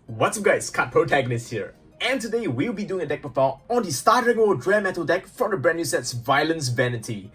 What's up guys, Card Protagonist here, and today we'll be doing a deck profile on the Star Dragon Drametal deck from the brand new sets Violence Vanity.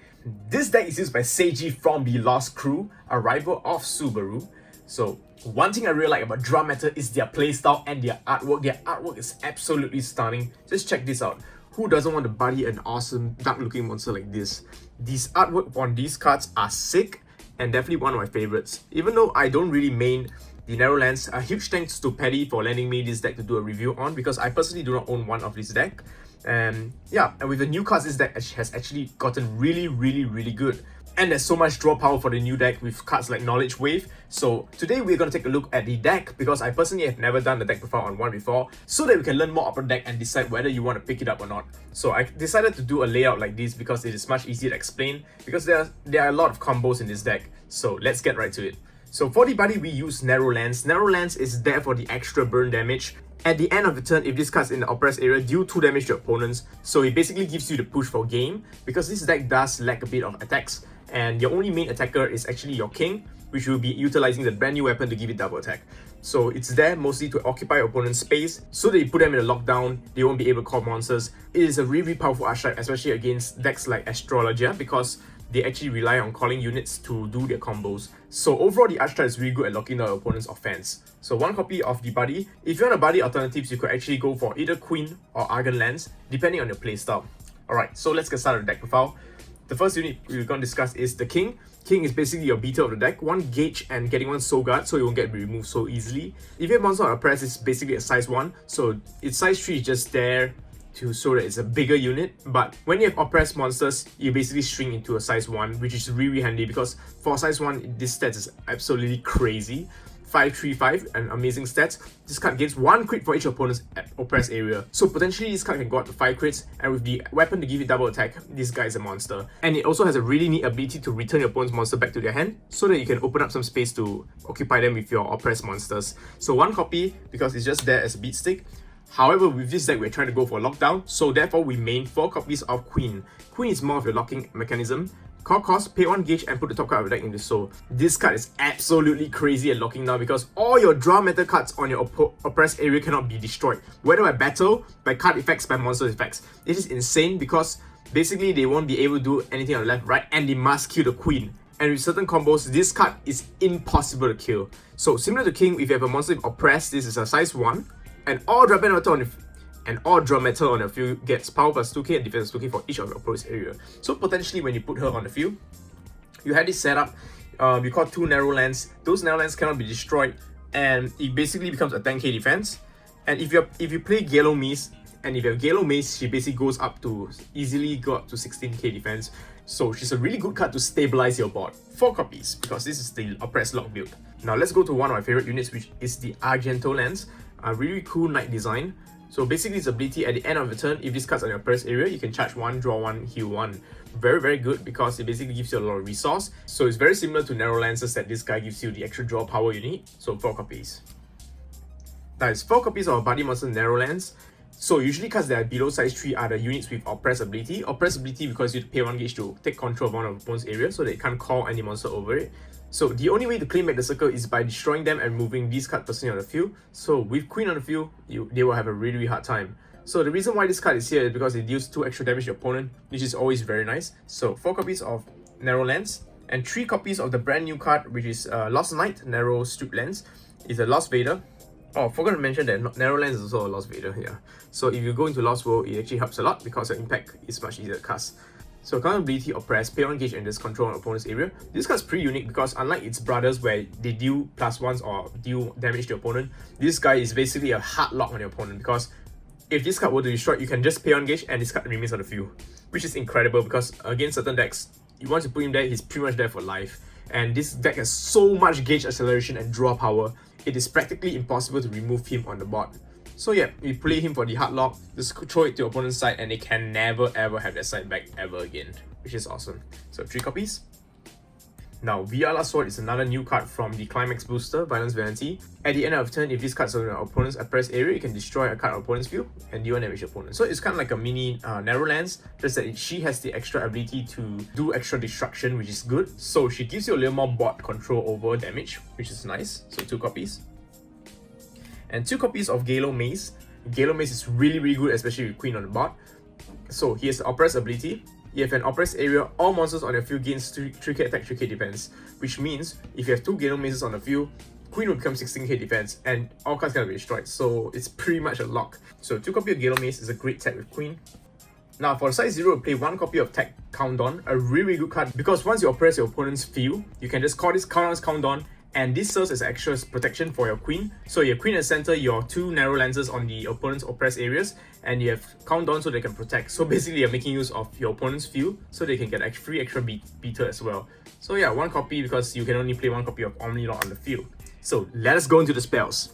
This deck is used by Seiji from the Lost Crew, a rival of Subaru. So one thing I really like about Drametal is their playstyle and their artwork. Their artwork is absolutely stunning. Just check this out. Who doesn't want to buddy an awesome dark looking monster like this? These artwork on these cards are sick and definitely one of my favorites. Even though I don't really main the Narrow Lens, a huge thanks to Paddy for lending me this deck to do a review on, because I personally do not own one of this deck. And yeah, and with the new cards, this deck has actually gotten really good. And there's so much draw power for the new deck with cards like Knowledge Wave. So today we're going to take a look at the deck, because I personally have never done the deck profile on one before, so that we can learn more about the deck and decide whether you want to pick it up or not. So I decided to do a layout like this because it is much easier to explain, because there are a lot of combos in this deck. So let's get right to it. So for the buddy, we use Narrow Lens. Narrow Lens is there for the extra burn damage. At the end of the turn, if this card's in the oppressed area, deal 2 damage to opponents. So it basically gives you the push for game, because this deck does lack a bit of attacks, and your only main attacker is actually your king, which will be utilizing the brand new weapon to give it double attack. So it's there mostly to occupy your opponent's space, so that you put them in a lockdown, they won't be able to call monsters. It is a really powerful archetype, especially against decks like Astrologia, because they actually rely on calling units to do their combos. So overall, the archetype is really good at locking down your opponent's offense. So one copy of the buddy. If you want a buddy alternatives, you could actually go for either Queen or Argento Lens, depending on your playstyle. Alright, so let's get started with the deck profile. The first unit we're going to discuss is the King. King is basically your beater of the deck. 1 gauge and getting 1 soul guard, so you won't get removed so easily. If your monster on oppress, it's basically a size 1, so its size 3 is just there to show that it's a bigger unit. But when you have oppressed monsters, you basically shrink into a size 1, which is really handy, because for size 1, this stats is absolutely crazy. 535, an amazing stats. This card gains 1 crit for each opponent's oppressed area. So potentially this card can go up to 5 crits, and with the weapon to give it double attack, this guy is a monster. And it also has a really neat ability to return your opponent's monster back to their hand, so that you can open up some space to occupy them with your oppressed monsters. So 1 copy, because it's just there as a beat stick. However, with this deck, we're trying to go for lockdown, so therefore we main 4 copies of Queen. Queen is more of your locking mechanism. Core cost, pay 1 gauge and put the top card of the deck into soul. This card is absolutely crazy at locking down, because all your Drametal cards on your oppressed area cannot be destroyed, whether by battle, by card effects, by monster effects. This is insane, because basically they won't be able to do anything on the left, right, and they must kill the Queen. And with certain combos, this card is impossible to kill. So similar to King, if you have a monster with oppressed, this is a size 1. And all Drametal on the field gets power plus 2k and defense 2k for each of your opponent's area. So potentially when you put her on the field, you had this setup, you call 2 Narrow Lens. Those Narrow Lens cannot be destroyed, and it basically becomes a 10k defense. And if you play Galo Mace, and if you have Galo Mace, she basically goes up to, easily go up to 16k defense. So she's a really good card to stabilize your board. 4 copies, because this is the oppressed lock build. Now let's go to one of my favorite units, which is the Argento Lens. A really cool knight design. So basically its ability at the end of the turn, if this card's on your oppressed area, you can charge 1, draw 1, heal 1. Very good, because it basically gives you a lot of resource. So it's very similar to Narrow Lenses, that this guy gives you the extra draw power you need. So 4 copies. That is 4 copies of a buddy monster Narrow Lens. So usually cards that are below size 3 are the units with oppressed ability. Oppressed ability because you have to pay 1 gauge to take control of one of the opponent's area, so they can't call any monster over it. So the only way to claim back the circle is by destroying them and moving these cards personally on the field. So with Queen on the field, they will have a really hard time. So the reason why this card is here is because it deals 2 extra damage to your opponent, which is always very nice. So 4 copies of Narrow Lens and 3 copies of the brand new card, which is Lost Knight Narrow Strip Lens. It's a Lost Vader. Oh, forgot to mention that Narrow Lens is also a Lost Vader here. So if you go into Lost World, it actually helps a lot, because the impact is much easier to cast. So counter ability oppress, pay 1 gauge and just control an opponent's area. This card's pretty unique, because unlike its brothers where they deal +1s or deal damage to your opponent, this guy is basically a hard lock on your opponent, because if this card were to destroy, you can just pay 1 gauge and this card remains on the field, which is incredible, because against certain decks, once you put him there, he's pretty much there for life. And this deck has so much gauge acceleration and draw power, it is practically impossible to remove him on the board. So yeah, we play him for the hard lock, just throw it to your opponent's side, and they can never ever have that side back ever again, which is awesome. So 3 copies. Now, Viala Sword is another new card from the Climax booster, Violence Vanity. At the end of turn, if this card's on your opponent's oppressed area, you can destroy a card on opponent's field and deal damage to your opponent. So it's kind of like a mini Narrow Lens, just that she has the extra ability to do extra destruction, which is good. So she gives you a little more board control over damage, which is nice. So 2 copies. and 2 copies of Galo Mace. Galo Mace is really good, especially with Queen on the board. So he has the Oppress ability. You have an Oppress area, all monsters on your field gains 3k attack, 3k defense, which means if you have 2 Galo Maces on the field, Queen will become 16k defense and all cards can be destroyed, so it's pretty much a lock. So 2 copies of Galo Mace is a great tech with Queen. Now for size 0, play 1 copy of Tech Countdown, a really good card because once you oppress your opponent's field, you can just call this Countdown, and this serves as extra protection for your Queen. So your Queen at center, your 2 narrow lenses on the opponent's oppressed areas, and you have Countdown so they can protect. So basically you're making use of your opponent's field so they can get free extra beater as well. So yeah, 1 copy because you can only play 1 copy of Omnilord on the field. So let us go into the spells.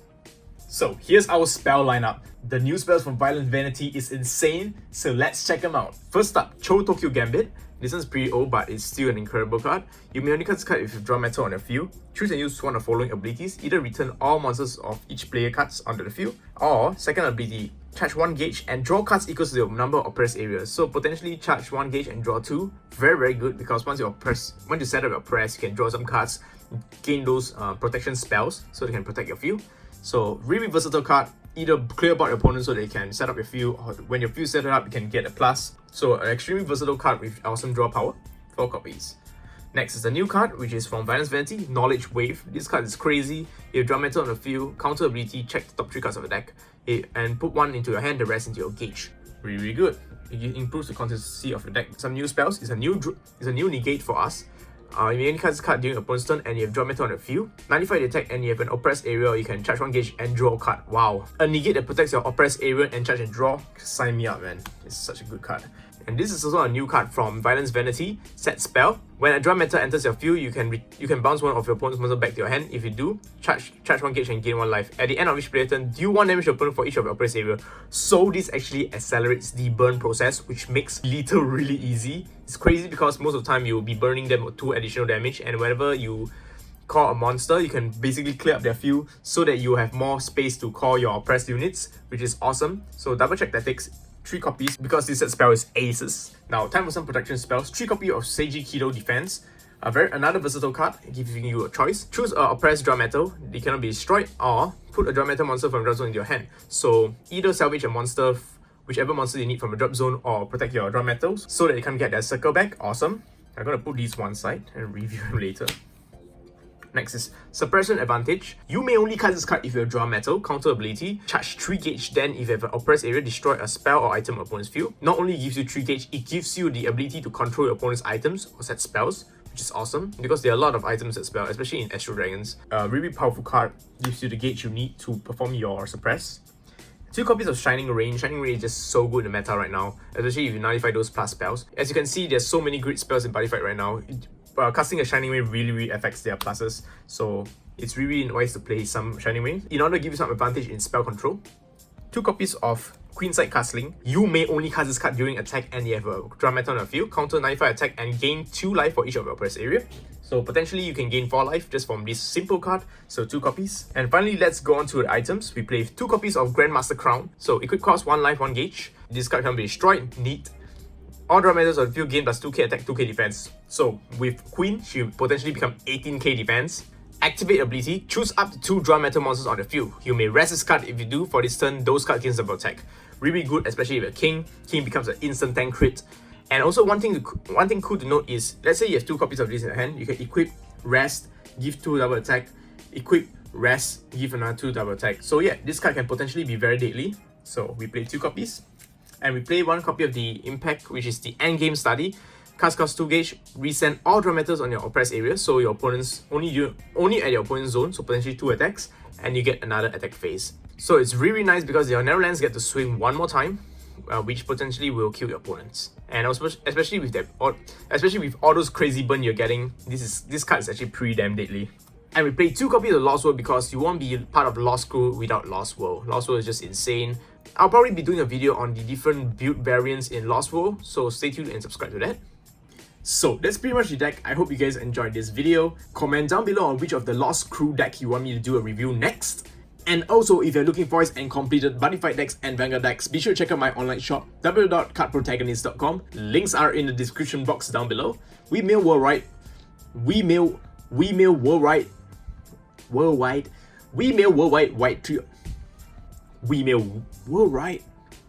So here's our spell lineup. The new spells from Violent Vanity is insane, so let's check them out. First up, Cho Tokyo Gambit. This one's pretty old, but it's still an incredible card. You may only cast this card if you draw metal on the field. Choose and use one of the following abilities. Either return all monsters of each player cards onto the field, or second ability, charge 1 gauge and draw cards equals to the number of oppressed areas. So potentially charge 1 gauge and draw 2. Very good because once you set up your press, you can draw some cards, gain those protection spells so they can protect your field. So really versatile card. Either clear about your opponent so they can set up your field, or when your field set it up, you can get a plus. So an extremely versatile card with awesome draw power. 4 copies. Next is the new card, which is from Violence Vanity, Knowledge Wave. This card is crazy. You have Drametal on the field, counter ability, check the top 3 cards of the deck, and put 1 into your hand, the rest into your gauge. Really good. It improves the consistency of the deck. Some new spells. It's a new negate for us. You may only cast this card during opponent's turn and you have draw metal on the field. 95 attack and you have an oppressed area, you can charge 1 gauge and draw a card. Wow. A negate that protects your oppressed area and charge and draw. Sign me up, man. It's such a good card. And this is also a new card from Violence Vanity, Set Spell. When a draw metal enters your field, you can bounce one of your opponent's monsters back to your hand. If you do, charge 1 gauge and gain 1 life. At the end of each player turn, deal 1 damage to your opponent for each of your oppressed area. So this actually accelerates the burn process, which makes lethal really easy. It's crazy because most of the time you will be burning them with 2 additional damage, and whenever you call a monster, you can basically clear up their field so that you have more space to call your oppressed units, which is awesome. So double check tactics. 3 copies because this set spell is aces. Now, time for some protection spells. 3 copies of S-CBT02 Defense. Another versatile card, giving you a choice. Choose a oppressed Drametal, they cannot be destroyed, or put a Drametal monster from the drop zone into your hand. So either salvage a monster, whichever monster you need from the drop zone, or protect your Drametals so that they can get their circle back. Awesome. I'm gonna put these one side and review them later. Next is Suppression Advantage. You may only cast this card if you have Draw Metal, counter ability, charge 3 gauge, then if you have an oppressed area, destroy a spell or item on opponent's field. Not only gives you 3 gauge, it gives you the ability to control your opponent's items or set spells, which is awesome because there are a lot of items that spell, especially in Astro Dragons. Really powerful card, gives you the gauge you need to perform your suppress. 2 copies of Shining Rain. Shining Rain is just so good in the meta right now, especially if you nullify those plus spells. As you can see, there's so many great spells in Buddyfight right now. Casting a Shining Rain really affects their pluses, so it's really wise to play some Shining Rain in order to give you some advantage in spell control. 2 copies of Queenside Castling. You may only cast this card during attack and you have a Drametal on the field, counter 95 attack and gain 2 life for each of your oppressed area. So potentially you can gain 4 life just from this simple card, so 2 copies. And finally, let's go on to the items. We play 2 copies of Grandmaster Crown. So equip cost 1 life, 1 gauge. This card can be destroyed, neat. All draw metals on the field gain plus 2k attack, 2k defense. So with Queen, she will potentially become 18k defense. Activate ability, choose up to 2 draw metal monsters on the field. You may rest this card. If you do, for this turn, those cards gain double attack. Really good, especially with a King. King becomes an instant tank crit. And also one thing cool to note is, let's say you have 2 copies of this in your hand, you can equip, rest, give 2 double attack, equip, rest, give another 2 double attack. So yeah, this card can potentially be very deadly. So we play 2 copies. And we play 1 copy of the Impact, which is the Endgame Study. Cast cost 2 gauge, resend all draw metals on your oppressed area, so your opponent's only at your opponent's zone, so potentially 2 attacks, and you get another attack phase. So it's really nice because your narrow lands get to swing 1 more time, which potentially will kill your opponents. And also, especially with all those crazy burn you're getting, this card is actually pretty damn deadly. And we play 2 copies of Lost World because you won't be part of Lost Crew without Lost World. Lost World is just insane. I'll probably be doing a video on the different build variants in Lost World, so stay tuned and subscribe to that. So that's pretty much the deck. I hope you guys enjoyed this video. Comment down below on which of the Lost Crew deck you want me to do a review next. And also, if you're looking for and completed Buddyfight decks and Vanguard decks, be sure to check out my online shop, www.cardprotagonist.com. Links are in the description box down below. We mail worldwide. We mail worldwide white trio. We mail worldwide.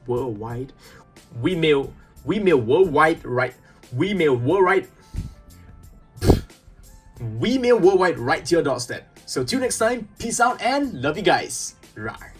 We mail worldwide, right? We mail worldwide. We mail worldwide right to your doorstep. So till next time, peace out and love you guys. Rawr.